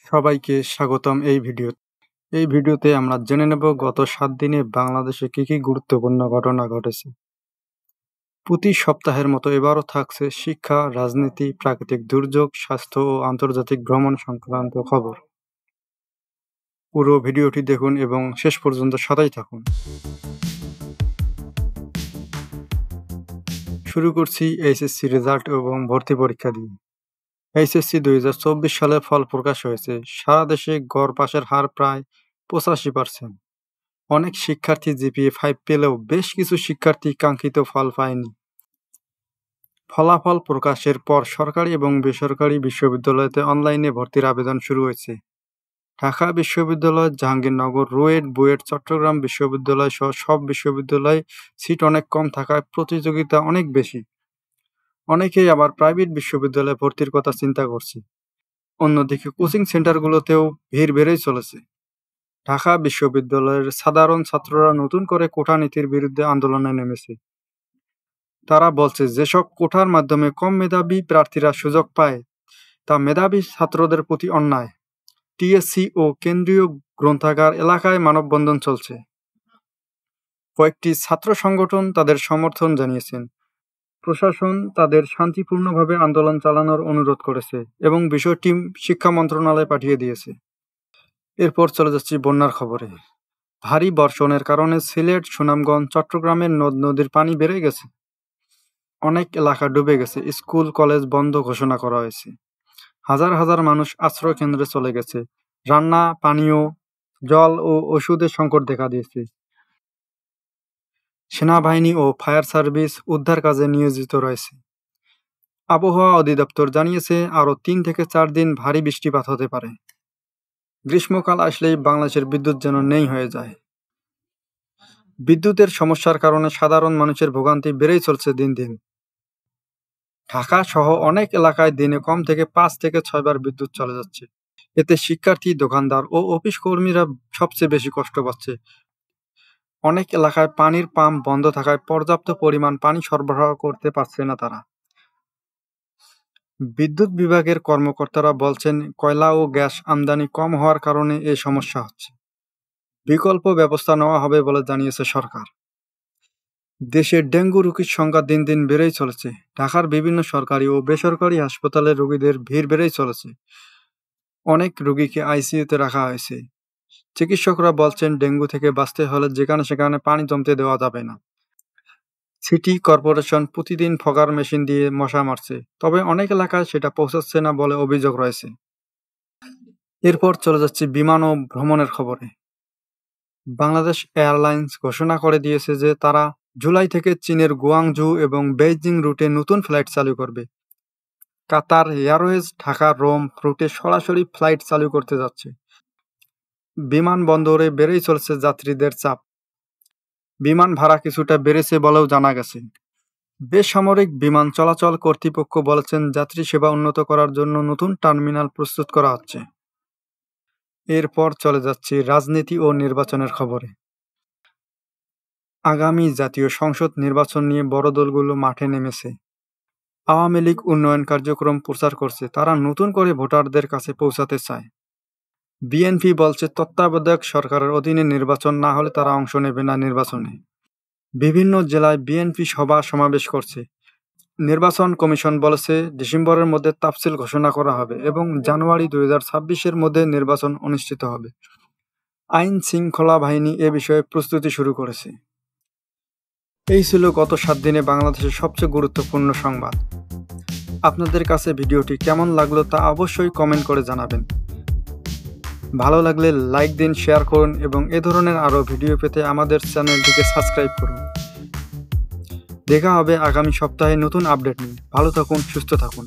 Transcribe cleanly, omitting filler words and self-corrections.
সবাইকে স্বাগতম এই ভিডিওতে আমরা জেনে নেব গত 7 দিনে বাংলাদেশে কি গুরুত্বপূর্ণ ঘটনা ঘটেছে। প্রতি সপ্তাহের মতো এবারও থাকছে শিক্ষা, রাজনীতি, প্রাকৃতিক দুর্যোগ, স্বাস্থ্য ও আন্তর্জাতিক ভ্রমণ সংক্রান্ত খবর। পুরো ভিডিওটি দেখুন এবং শেষ পর্যন্ত সাথেই থাকুন। শুরু করছি এইচএসসি রেজাল্ট এবং ভর্তি পরীক্ষা দিয়ে। এইচএসসি 2024 সালে ফল প্রকাশ হয়েছে। সারা দেশে গড় পাসের হার প্রায় 85%। অনেক শিক্ষার্থী জিপিএ 5 পেলেও বেশ কিছু শিক্ষার্থী কাঙ্ক্ষিত ফল পায়নি। ফলাফল প্রকাশের পর সরকারি এবং বেসরকারি বিশ্ববিদ্যালয়তে অনলাইনে ভর্তির আবেদন শুরু হয়েছে। ঢাকা বিশ্ববিদ্যালয়, জাহাঙ্গীরনগর, রুয়েট, বুয়েট, চট্টগ্রাম বিশ্ববিদ্যালয় সহ সব বিশ্ববিদ্যালয়ে সিট অনেক কম থাকায় প্রতিযোগিতা অনেক বেশি। অনেকেই আবার প্রাইভেট বিশ্ববিদ্যালয়ে ভর্তির কথা চিন্তা করছে। অন্যদিকে কোচিং সেন্টারগুলোতেও ভিড় বেড়েই চলেছে। ঢাকা বিশ্ববিদ্যালয়ের সাধারণ ছাত্ররা নতুন করে কোটা নীতির বিরুদ্ধে আন্দোলনে নেমেছে। তারা বলছে, যেসব কোটার মাধ্যমে কম মেধাবী প্রার্থীরা সুযোগ পায় তা মেধাবী ছাত্রদের প্রতি অন্যায়। টিএসসি ও কেন্দ্রীয় গ্রন্থাগার এলাকায় মানববন্ধন চলছে। কয়েকটি ছাত্র সংগঠন তাদের সমর্থন জানিয়েছেন। প্রশাসন তাদের শান্তিপূর্ণভাবে আন্দোলন চালানোর অনুরোধ করেছে এবং বিষয়টি শিক্ষা মন্ত্রণালয়ে পাঠিয়ে দিয়েছে। এরপর চলে যাচ্ছি বন্যার খবরে। ভারী বর্ষণের কারণে সিলেট, সুনামগঞ্জ, চট্টগ্রামের নদ-নদীর পানি বেড়ে গেছে। অনেক এলাকা ডুবে গেছে। স্কুল, কলেজ বন্ধ ঘোষণা করা হয়েছে। হাজার হাজার মানুষ আশ্রয় কেন্দ্রে চলে গেছে। রান্না, পানীয় জল ও ওষুধের সংকট দেখা দিয়েছে। সেনাবাহিনী ও ফায়ার সার্ভিস উদ্ধার কাজে নিয়োজিত রয়েছে। আবহাওয়া অধিদপ্তর জানিয়েছে, আরও 3 থেকে 4 দিন ভারী বৃষ্টিপাত হতে পারে। গ্রীষ্মকাল আসলেই বাংলাদেশের বিদ্যুৎ যেন নেই হয়ে যায়। বিদ্যুতের সমস্যার কারণে সাধারণ মানুষের ভোগান্তি বেড়েই চলছে দিন দিন। ঢাকা সহ অনেক এলাকায় দিনে কম থেকে 5 থেকে 6 বার বিদ্যুৎ চলে যাচ্ছে। এতে শিক্ষার্থী, দোকানদার ও অফিস কর্মীরা সবচেয়ে বেশি কষ্ট পাচ্ছে। অনেক এলাকায় পানির পাম্প বন্ধ থাকায় পর্যাপ্ত পরিমাণ পানি সরবরাহ করতে পারছে না তারা। বিদ্যুৎ বিভাগের কর্মকর্তারা বলছেন, কয়লা ও গ্যাস আমদানি কম হওয়ার কারণে এই সমস্যা হচ্ছে। বিকল্প ব্যবস্থা নেওয়া হবে বলে জানিয়েছে সরকার। দেশে ডেঙ্গু রোগীর সংখ্যা দিন দিন বেড়েই চলেছে। ঢাকার বিভিন্ন সরকারি ও বেসরকারি হাসপাতালে রোগীদের ভিড় বেড়েই চলেছে। অনেক রোগীকে আইসিইউতে রাখা হয়েছে। চিকিৎসকরা বলছেন, ডেঙ্গু থেকে বাঁচতে হলে যেখানে সেখানে পানি জমতে দেওয়া যাবে না। সিটি কর্পোরেশন প্রতিদিন ফগার মেশিন দিয়ে মশা মারছে, তবে অনেক এলাকায় সেটা পৌঁছাচ্ছে না বলে অভিযোগ রয়েছে। এরপর চলে যাচ্ছে বিমান ও ভ্রমণের খবরে। বাংলাদেশ এয়ারলাইন্স ঘোষণা করে দিয়েছে যে তারা জুলাই থেকে চীনের গুয়াংজু এবং বেইজিং রুটে নতুন ফ্লাইট চালু করবে। কাতার এয়ারওয়েজ ঢাকা রোম রুটে সরাসরি ফ্লাইট চালু করতে যাচ্ছে। বিমানবন্দরে বেড়েই চলছে যাত্রীদের চাপ। বিমান ভাড়া কিছুটা বেড়েছে বলেও জানা গেছে। বেসামরিক বিমান চলাচল কর্তৃপক্ষ বলেছেন, যাত্রী সেবা উন্নত করার জন্য নতুন টার্মিনাল প্রস্তুত করা হচ্ছে। এরপর চলে যাচ্ছি রাজনীতি ও নির্বাচনের খবরে। আগামী জাতীয় সংসদ নির্বাচন নিয়ে বড় দলগুলো মাঠে নেমেছে। আওয়ামী লীগ উন্নয়ন কার্যক্রম প্রচার করছে, তারা নতুন করে ভোটারদের কাছে পৌঁছাতে চায়। বিএনপি বলছে, তত্ত্বাবধায়ক সরকারের অধীনে নির্বাচন না হলে তারা অংশ নেবে না নির্বাচনে। বিভিন্ন জেলায় বিএনপি সভা সমাবেশ করছে। নির্বাচন কমিশন বলেছে, ডিসেম্বরের মধ্যে তাফসিল ঘোষণা করা হবে এবং জানুয়ারি 2026-এর মধ্যে নির্বাচন অনুষ্ঠিত হবে। আইন শৃঙ্খলা বাহিনী এ বিষয়ে প্রস্তুতি শুরু করেছে। এই ছিল গত 7 দিনে বাংলাদেশের সবচেয়ে গুরুত্বপূর্ণ সংবাদ। আপনাদের কাছে ভিডিওটি কেমন লাগলো তা অবশ্যই কমেন্ট করে জানাবেন। ভালো লাগলে লাইক দিন, শেয়ার করুন এবং এ ধরনের আরও ভিডিও পেতে আমাদের চ্যানেলটিকে সাবস্ক্রাইব করুন। দেখা হবে আগামী সপ্তাহে নতুন আপডেট নিয়ে। ভালো থাকুন, সুস্থ থাকুন।